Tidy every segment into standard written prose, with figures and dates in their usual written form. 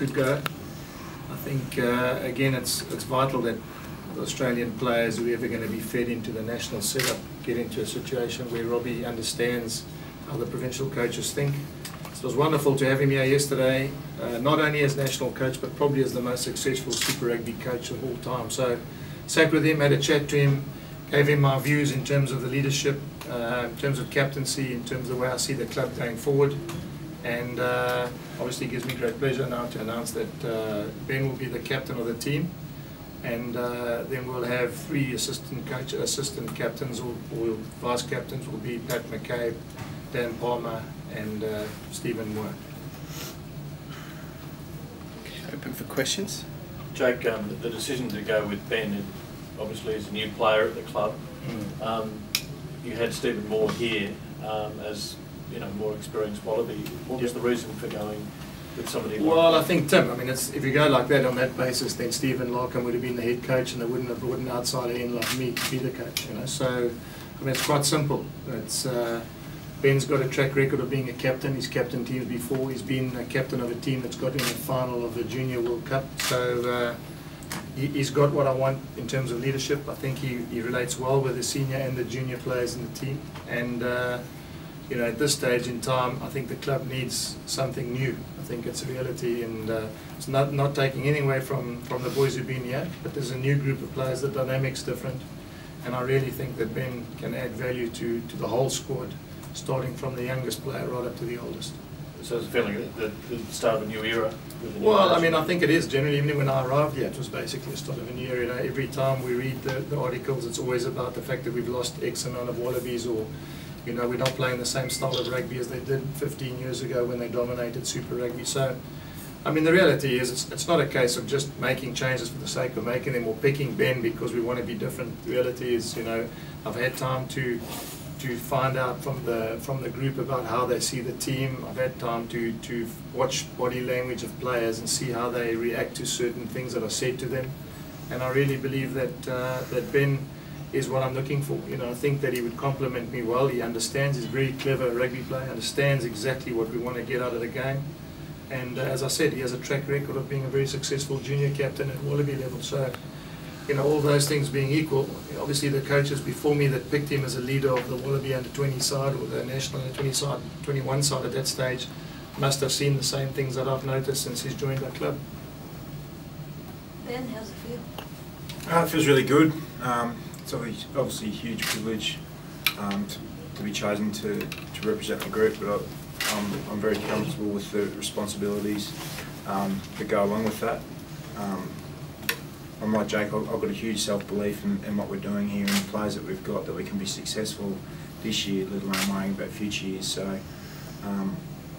could go. I think again it's vital that the Australian players who are ever going to be fed into the national setup get into a situation where Robbie understands how the provincial coaches think. So it was wonderful to have him here yesterday, not only as national coach but probably as the most successful Super Rugby coach of all time. So sat with him, had a chat to him, gave him my views in terms of the leadership, in terms of captaincy, in terms of the way I see the club going forward. And obviously it gives me great pleasure now to announce that Ben will be the captain of the team, and then we'll have 3 assistant captains or vice captains will be Pat McCabe, Dan Palmer and Stephen Mowen. Open for questions. Jake, the decision to go with Ben, obviously as a new player at the club, you had Stephen Moore here as more experienced Wallaby. What was the reason for going with somebody like Well, that? I think Tim, if you go like that on that basis, then Stephen Larkham would have been the head coach and they wouldn't have brought an outsider in like me to be the coach, So, it's quite simple. It's Ben's got a track record of being a captain. He's captained teams before. He's been a captain of a team that's got in the final of the Junior World Cup. So he's got what I want in terms of leadership. I think he relates well with the senior and the junior players in the team. And at this stage in time, I think the club needs something new. I think it's a reality, and it's not taking anything away from the boys who've been here, but there's a new group of players. The dynamic's different, and I really think that Ben can add value to the whole squad, starting from the youngest player right up to the oldest. So it's a feeling that the start of a new era? Well, I think it is generally. Even when I arrived here, it was basically the start of a new era. Every time we read the articles, it's always about the fact that we've lost X amount of Wallabies, or we're not playing the same style of rugby as they did 15 years ago when they dominated Super Rugby. So, the reality is it's not a case of just making changes for the sake of making them or picking Ben because we want to be different. The reality is, I've had time to find out from the group about how they see the team. I've had time to watch body language of players and see how they react to certain things that are said to them. And I really believe that Ben is what I'm looking for. I think that he would complement me well. He understands, he's a very clever rugby player, understands exactly what we want to get out of the game. And as I said, he has a track record of being a very successful junior captain at Wallaby level. So, all those things being equal, obviously the coaches before me that picked him as a leader of the Wallaby under-20 side or the national under-20 side, 21 side at that stage, must have seen the same things that I've noticed since he's joined our club. Ben, how's it feel? It feels really good. It's obviously a huge privilege to be chosen to represent the group, but I'm very comfortable with the responsibilities that go along with that. I'm like Jake, I've got a huge self-belief in what we're doing here and the players that we've got, that we can be successful this year, let alone worrying about future years. So,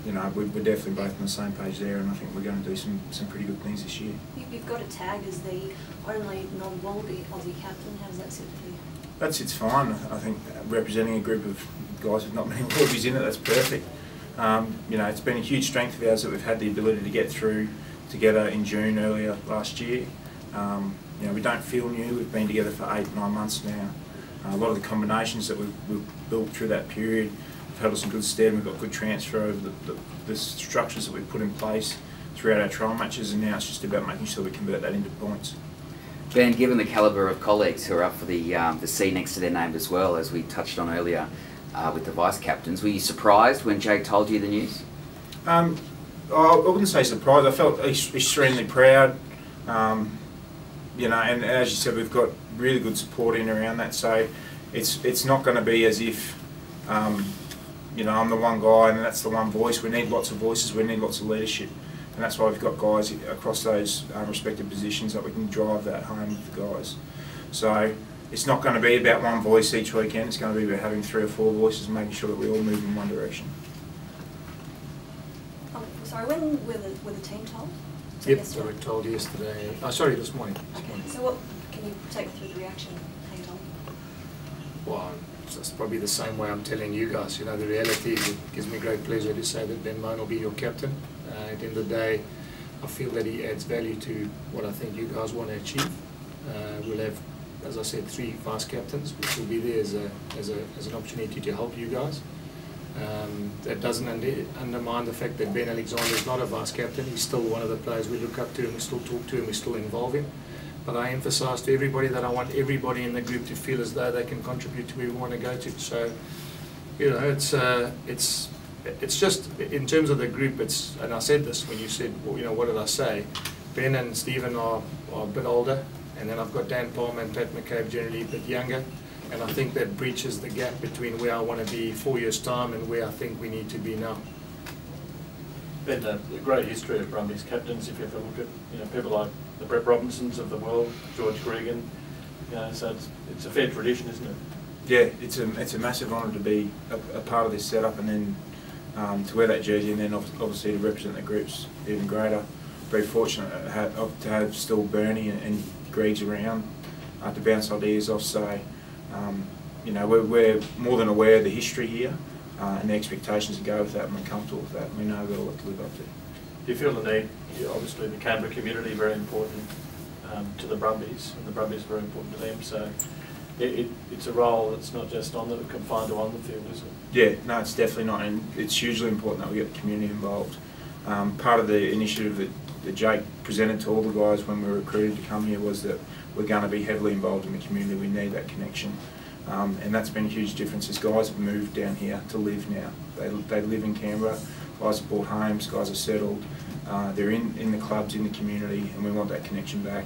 we're definitely both on the same page there, and I think we're going to do some pretty good things this year. You've got a tag as the only non-Wallaby Aussie captain. How does that sit for you? That sits fine. I think representing a group of guys with not many Wallabies in it, that's perfect. It's been a huge strength of ours that we've had the ability to get through together in June earlier last year. We don't feel new. We've been together for 8-9 months now. A lot of the combinations that we've built through that period have held us in good stead. We've got good transfer over the structures that we've put in place throughout our trial matches, and now it's just about making sure we convert that into points. Ben, given the calibre of colleagues who are up for the C next to their name as well, as we touched on earlier with the vice captains, were you surprised when Jake told you the news? I wouldn't say surprised. I felt extremely proud. And as you said, we've got really good support in around that. So it's not going to be as if I'm the one guy and that's the one voice. We need lots of voices. We need lots of leadership, and that's why we've got guys across those respective positions that we can drive that home with the guys. So it's not going to be about one voice each weekend. It's going to be about having 3 or 4 voices and making sure that we all move in one direction. Sorry, when were the team told? Yep, so we were told yesterday. This morning. Okay, so what can you take me through the reaction? How you told? Well, it's probably the same way I'm telling you guys. The reality is, it gives me great pleasure to say that Ben Mowen will be your captain. At the end of the day, I feel that he adds value to what I think you guys want to achieve. We'll have, as I said, 3 vice captains, which will be there as an opportunity to help you guys. That doesn't undermine the fact that Ben Alexander is not a vice captain. He's still one of the players we look up to, and we still talk to, and we still involve him. But I emphasise to everybody that I want everybody in the group to feel as though they can contribute to where we want to go to. So, you know, it's just in terms of the group. It's, and I said this when you said, well, you know, what did I say? Ben and Stephen are a bit older, and then I've got Dan Palmer and Pat McCabe generally a bit younger. And I think that breaches the gap between where I want to be 4 years' time and where I think we need to be now. Been a great history of Brumbies captains. If you ever look at people like the Brett Robinsons of the world, George Gregan, so it's a fair tradition, isn't it? Yeah, it's a massive honour to be a part of this setup, and then to wear that jersey, and then obviously to represent the groups even greater. Very fortunate to have still Bernie and Greg's around to bounce ideas off. So. You know, we're more than aware of the history here and the expectations that go with that, and we're comfortable with that, and we know we've got a lot to live up to. Do you feel the need? Obviously the Canberra community very important to the Brumbies, and the Brumbies are very important to them, so it's a role that's not just confined to on the field, is it? Yeah, no, it's definitely not, and it's hugely important that we get the community involved. Part of the initiative that Jake presented to all the guys when we were recruited to come here was that we're going to be heavily involved in the community. We need that connection, and that's been a huge difference. As guys have moved down here to live now, they live in Canberra. Guys have bought homes. Guys are settled. They're in the clubs, in the community, and we want that connection back.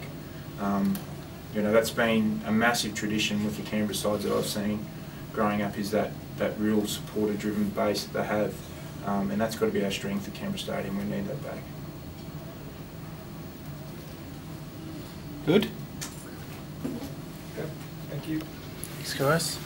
You know, that's been a massive tradition with the Canberra sides that I've seen growing up. Is that real supporter-driven base that they have, and that's got to be our strength at Canberra Stadium. We need that back. Good. Thank you. Thanks, guys.